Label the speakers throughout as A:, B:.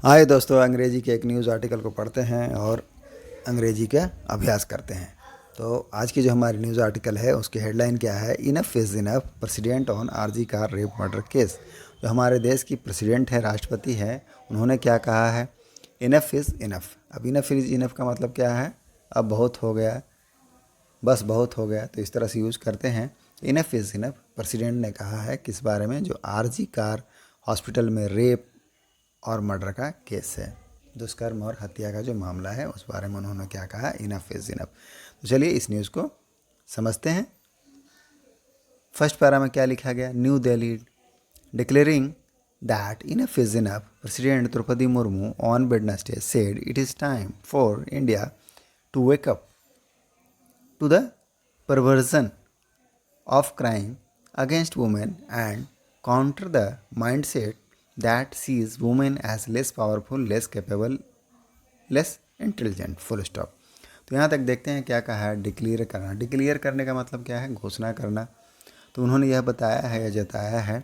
A: आइए दोस्तों, अंग्रेजी के एक न्यूज़ आर्टिकल को पढ़ते हैं और अंग्रेजी का अभ्यास करते हैं। तो आज की जो हमारी न्यूज़ आर्टिकल है उसकी हेडलाइन क्या है? Enough is enough, president on RG Kar rape murder case. जो हमारे देश की प्रेसिडेंट है, राष्ट्रपति है, उन्होंने क्या कहा है? Enough is enough. अब इनफ इज़ इनफ का मतलब क्या है? अब बहुत हो गया, बस बहुत हो गया, तो इस तरह से यूज़ करते हैं। इनफ इज़ इनफ प्रेसिडेंट ने कहा है किस बारे में? जो आरजी कार हॉस्पिटल में रेप और मर्डर का केस है, दुष्कर्म और हत्या का जो मामला है उस बारे में उन्होंने क्या कहा? Enough is enough. तो चलिए इस न्यूज़ को समझते हैं। फर्स्ट पैरा में क्या लिखा गया? New Delhi declaring that enough is enough, president Droupadi Murmu on Wednesday said it is time for India to wake up to the perversion of crime against women and counter the mindset that sees women as less powerful, less capable, less intelligent, full stop। तो यहाँ तक देखते हैं क्या कहा है? Declare करना। Declare करने का मतलब क्या है? घोषणा करना। तो उन्होंने यह बताया है या जताया है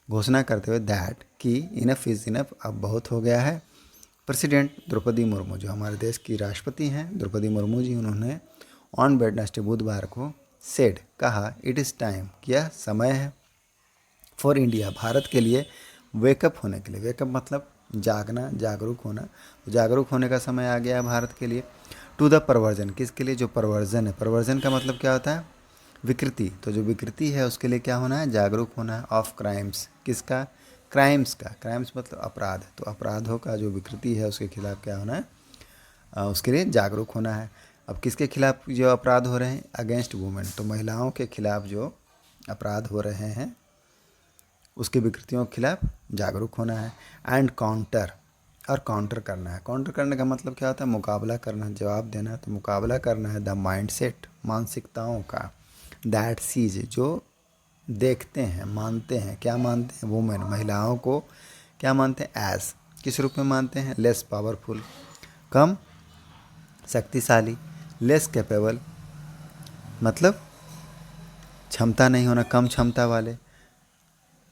A: घोषणा करते हुए दैट कि इनफ इज़ इनफ, अब बहुत हो गया है। प्रेसिडेंट द्रौपदी मुर्मू, जो हमारे देश की राष्ट्रपति हैं द्रौपदी मुर्मू जी, उन्होंने ऑन वेडनेसडे बुधवार को सेड कहा, इट इज़ टाइम, क्या समय है, फॉर इंडिया, भारत के लिए, वेकअप होने के लिए। वेकअप मतलब जागना, जागरूक होना। तो जागरूक होने का समय आ गया है भारत के लिए। टू द परवर्जन, किसके लिए? जो परवर्जन है। परवर्जन का मतलब क्या होता है? विकृति। तो जो विकृति है उसके लिए क्या होना है? जागरूक होना है। ऑफ क्राइम्स, किसका? क्राइम्स का। क्राइम्स मतलब अपराध। तो अपराधों का जो विकृति है उसके खिलाफ क्या होना है? उसके लिए जागरूक होना है। अब किसके खिलाफ जो अपराध हो रहे हैं? Against women. तो महिलाओं के खिलाफ जो अपराध हो रहे हैं उसकी विकृतियों के खिलाफ जागरूक होना है। एंड काउंटर, और काउंटर करना है। काउंटर करने का मतलब क्या होता है? मुकाबला करना, जवाब देना। तो मुकाबला करना है द माइंडसेट, मानसिकताओं का, दैट सीज, जो देखते हैं, मानते हैं। क्या मानते हैं? वुमेन, महिलाओं को क्या मानते हैं? एज, किस रूप में मानते हैं? लेस पावरफुल, कम शक्तिशाली। लेस कैपेबल मतलब क्षमता नहीं होना, कम क्षमता वाले।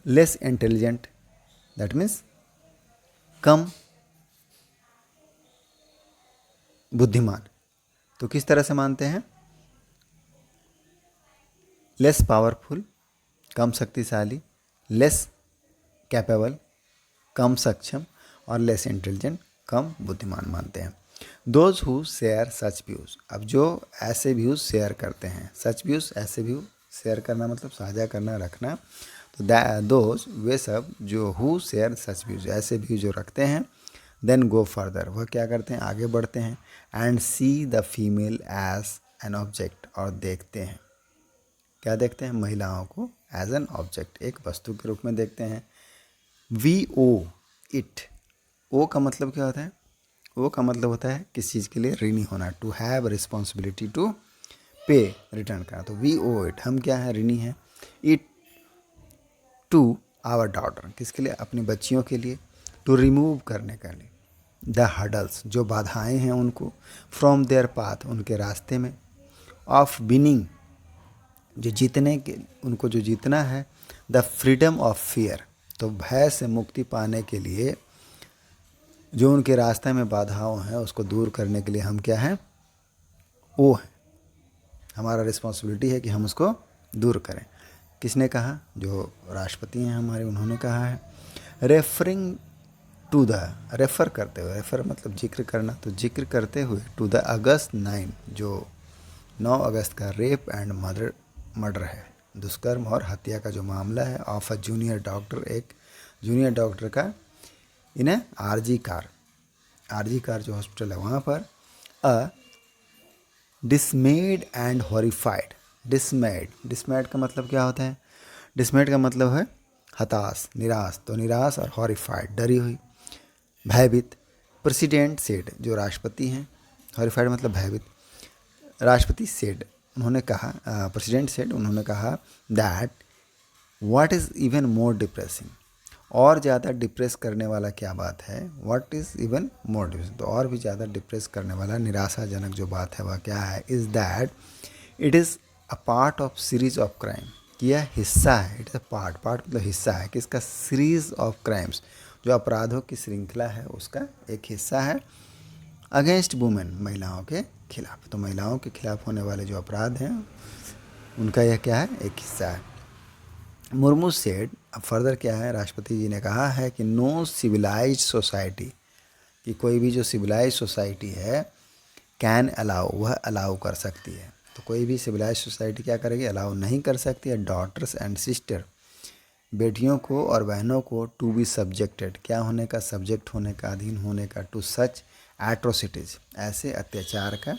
A: लेस इंटेलिजेंट, दैट मीन्स कम बुद्धिमान। तो किस तरह से मानते हैं? लेस पावरफुल, कम शक्तिशाली, लेस कैपेबल, कम सक्षम, और लेस इंटेलिजेंट, कम बुद्धिमान मानते हैं। Those who share such views, अब जो ऐसे व्यूज़ शेयर करते हैं, सच व्यूज़, ऐसे व्यू शेयर करना मतलब साझा करना, रखना। तो दोज, वे सब जो हु शेयर सच व्यूज़, ऐसे व्यू जो रखते हैं, देन गो फर्दर, वह क्या करते हैं? आगे बढ़ते हैं। And see the female as an object, और देखते हैं, क्या देखते हैं? महिलाओं को एज एन ऑब्जेक्ट, एक वस्तु के रूप में देखते हैं। वी ओ इट, ओ का मतलब क्या होता है? ओ का मतलब होता है किस चीज़ के लिए? ऋणी होना। टू हैव रिस्पॉन्सिबिलिटी टू पे, रिटर्न करना। तो वी ओ इट, हम क्या है? ऋणी हैं। इट टू आवर डॉटर, किसके लिए? अपनी बच्चियों के लिए। टू रिमूव करने के लिए। द हडल्स, जो बाधाएं हैं उनको। फ्रॉम देयर पाथ, उनके रास्ते में। ऑफ विनिंग, जो जीतने के, उनको जो जीतना है। द फ्रीडम ऑफ फियर, तो भय से मुक्ति पाने के लिए जो उनके रास्ते में बाधाओं हैं उसको दूर करने के लिए हम क्या हैं? वो हैं। हमारा रिस्पॉन्सिबिलिटी है कि हम उसको दूर करें। किसने कहा? जो राष्ट्रपति हैं हमारे, उन्होंने कहा है। रेफरिंग टू द, रेफ़र करते हुए, रेफ़र मतलब जिक्र करना, तो जिक्र करते हुए टू द अगस्त 9, जो 9 अगस्त का रेप एंड मर्डर है, दुष्कर्म और हत्या का जो मामला है, ऑफ अ जूनियर डॉक्टर, एक जूनियर डॉक्टर का, इन्हें आरजी कार जो हॉस्पिटल है वहाँ पर। अ डिसमेड एंड हॉरिफाइड, डिसमेड का मतलब क्या होता है? डिसमेड का मतलब है हताश, निराश। तो निराश, और हॉरिफाइड, डरी हुई, भयभीत। प्रेसिडेंट सेड, जो राष्ट्रपति हैं, हॉरिफाइड मतलब भयभीत। राष्ट्रपति सेड, उन्होंने कहा, प्रेसिडेंट सेड, उन्होंने कहा that what is even more depressing, और ज़्यादा डिप्रेस करने वाला क्या बात है? What is even more depressing, तो और भी ज़्यादा डिप्रेस करने वाला, निराशाजनक जो बात है वह क्या है? Is that it is a part of series of crime, कि यह हिस्सा है। It is a part, part मतलब हिस्सा है, किसका? सीरीज ऑफ क्राइम्स, जो अपराधों की श्रृंखला है उसका एक हिस्सा है। अगेंस्ट वुमेन, महिलाओं के खिलाफ, तो महिलाओं के खिलाफ होने वाले जो अपराध हैं उनका यह क्या है, एक हिस्सा है। मुर्मू सेड, अब फर्दर क्या है, राष्ट्रपति जी ने कहा है कि नो सिविलाइज्ड सोसाइटी, कि कोई भी जो सिविलाइज सोसाइटी है कैन अलाउ, वह अलाउ कर सकती है। तो कोई भी सिविलाइज सोसाइटी क्या करेगी, अलाउ नहीं कर सकती है डॉटर्स एंड सिस्टर, बेटियों को और बहनों को, टू बी सब्जेक्टेड, क्या होने का, सब्जेक्ट होने का, अधीन होने का, टू सच एट्रोसिटीज़, ऐसे अत्याचार का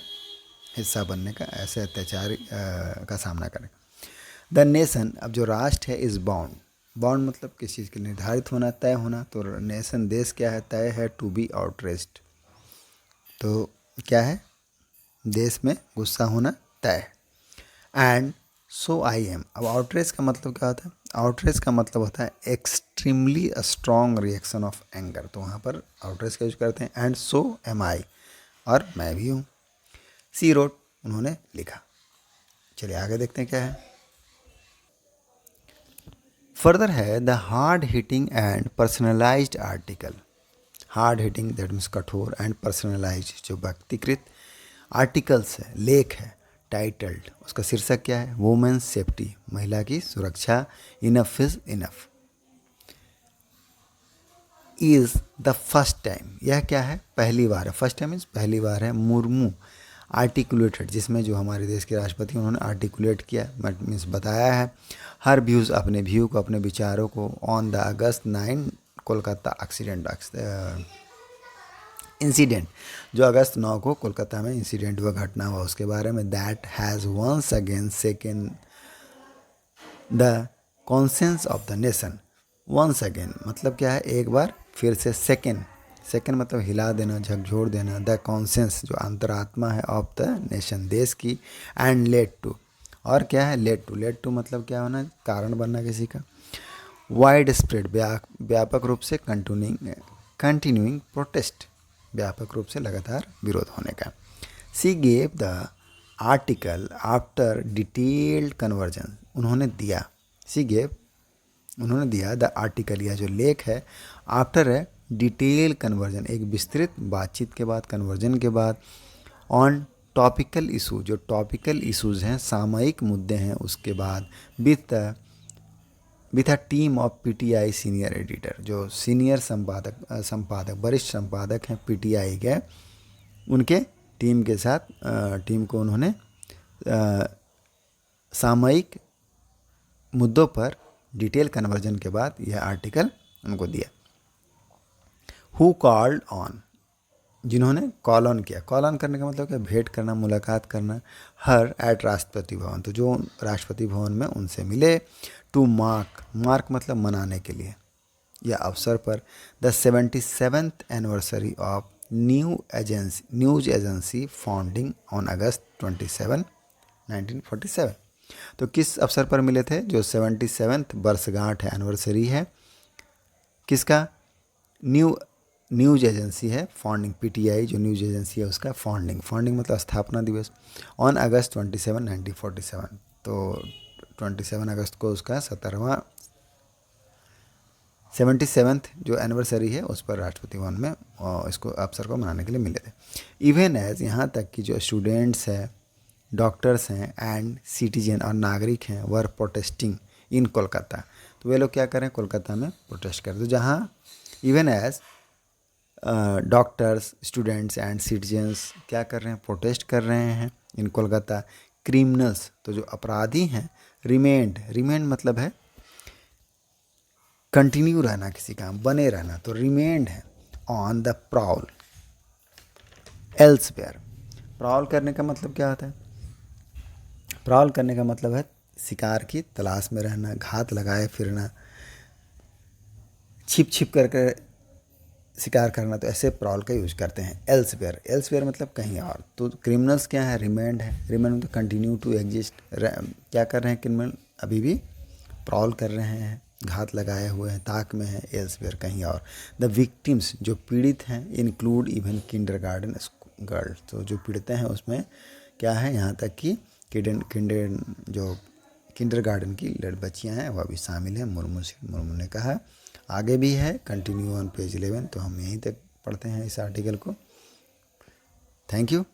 A: हिस्सा बनने का, ऐसे अत्याचार का सामना करें। द नेशन, अब जो राष्ट्र है, इज़ बाउंड, बाउंड मतलब किसी चीज़ के निर्धारित होना, तय होना, तो नेशन देश क्या है, तय है, टू बी आउटरेस्ड, तो क्या है, देश में गुस्सा होना तय है। एंड सो आई एम, अब आउटरेज का मतलब क्या होता है, आउटरेज का मतलब होता है extremely strong reaction of anger, तो वहाँ पर आउटरेज का यूज करते हैं। एंड सो एम आई, और मैं भी हूँ। सी रोट, उन्होंने लिखा। चलिए आगे देखते हैं क्या है। फर्दर है the hard hitting and personalized article, hard hitting that means कठोर, एंड पर्सनलाइज्ड जो व्यक्तिकृत, आर्टिकल्स है, लेख है, टाइटल्ड, उसका शीर्षक क्या है, वुमेन्स सेफ्टी, महिला की सुरक्षा, enough is enough, is the first time, यह क्या है, पहली बार है, फर्स्ट टाइम मीन्स पहली बार है, मुर्मू आर्टिकुलेटेड, जिसमें जो हमारे देश के राष्ट्रपति उन्होंने आर्टिकुलेट किया, मीन्स बताया है, हर व्यूज़, अपने व्यू को, अपने विचारों को, on the August 9 Kolkata incident, जो अगस्त 9 को कोलकाता में इंसिडेंट हुआ, घटना हुआ, उसके बारे में, that has once again second the conscience of the nation, once again मतलब क्या है, एक बार फिर से, सेकेंड, सेकेंड मतलब हिला देना, झकझोर देना, द कॉन्सेंस जो अंतरात्मा है, ऑफ द नेशन, देश की, एंड लेड टू, और क्या है, लेड टू, लेड टू मतलब क्या होना, कारण बनना किसी का, वाइड स्प्रेड, व्यापक रूप से, कंटिन्यूइंग प्रोटेस्ट, व्यापक रूप से लगातार विरोध होने का। सी gave the article after detailed conversion, उन्होंने दिया, सी गेव उन्होंने दिया, द आर्टिकल, यह जो लेख है, आफ्टर है डिटेल कन्वर्जन, एक विस्तृत बातचीत के बाद, कन्वर्जन के बाद, ऑन टॉपिकल इशू, जो टॉपिकल इशूज़ हैं, सामयिक मुद्दे हैं, उसके बाद, with a team of PTI senior editor, जो सीनियर संपादक वरिष्ठ संपादक हैं पीटीआई के, उनके टीम के साथ, टीम को उन्होंने सामयिक मुद्दों पर डिटेल कन्वर्जन के बाद यह आर्टिकल उनको दिया। हु कॉल्ड ऑन, जिन्होंने कॉल ऑन किया, कॉल ऑन करने का मतलब क्या, भेंट करना, मुलाकात करना, हर एट राष्ट्रपति भवन, तो जो राष्ट्रपति भवन में उनसे मिले, टू मार्क, मार्क मतलब मनाने के लिए, या अवसर पर, the 77th anniversary of news agency founding on August 27, 1947, तो किस अवसर पर मिले थे, जो 77th वर्षगांठ है, एनिवर्सरी है, किसका, न्यूज एजेंसी है, फाउंडिंग, पीटीआई जो न्यूज एजेंसी है उसका फाउंडिंग, फाउंडिंग मतलब स्थापना दिवस, ऑन अगस्त 27, 1947, तो 27 अगस्त को उसका 77th जो एनिवर्सरी है उस पर राष्ट्रपति भवन में इसको अवसर को मनाने के लिए मिले थे। इवन एज, यहाँ तक कि जो स्टूडेंट्स हैं, डॉक्टर्स हैं, एंड सिटीजन और नागरिक हैं, वर प्रोटेस्टिंग इन कोलकाता, तो वे लोग क्या करें, कोलकाता में प्रोटेस्ट करें, तो जहाँ even as doctors, students and citizens क्या कर रहे हैं, प्रोटेस्ट कर रहे हैं इन कोलकाता, क्रिमिनल्स तो जो अपराधी हैं, रिमेंड मतलब है कंटिन्यू रहना, किसी काम बने रहना, तो रिमेंड है, on the prowl elsewhere, prowl करने का मतलब क्या होता है, प्रॉल करने का मतलब है शिकार की तलाश में रहना, घात लगाए फिरना, छिप छिप करके शिकार करना, तो ऐसे प्रॉल का यूज करते हैं। एल्सवेयर, एल्सवेयर मतलब कहीं और, तो क्रिमिनल्स क्या है, रिमेंड है, रिमेंड मतलब कंटिन्यू टू एग्जिस्ट, क्या कर रहे हैं क्रिमिनल, अभी भी प्रॉल कर रहे हैं, घात लगाए हुए हैं, ताक में है, एल्सवेयर कहीं और। द विक्टिम्स जो पीड़ित हैं, इंक्लूड इवन किंडरगार्टन गर्ल्स, तो जो पीड़ित हैं उसमें क्या है, यहाँ तक कि किंडरगार्टन की बच्चियाँ हैं वह भी शामिल हैं, मुर्मू ने कहा। आगे भी है, कंटिन्यू ऑन पेज 11। तो हम यहीं तक पढ़ते हैं इस आर्टिकल को। Thank you.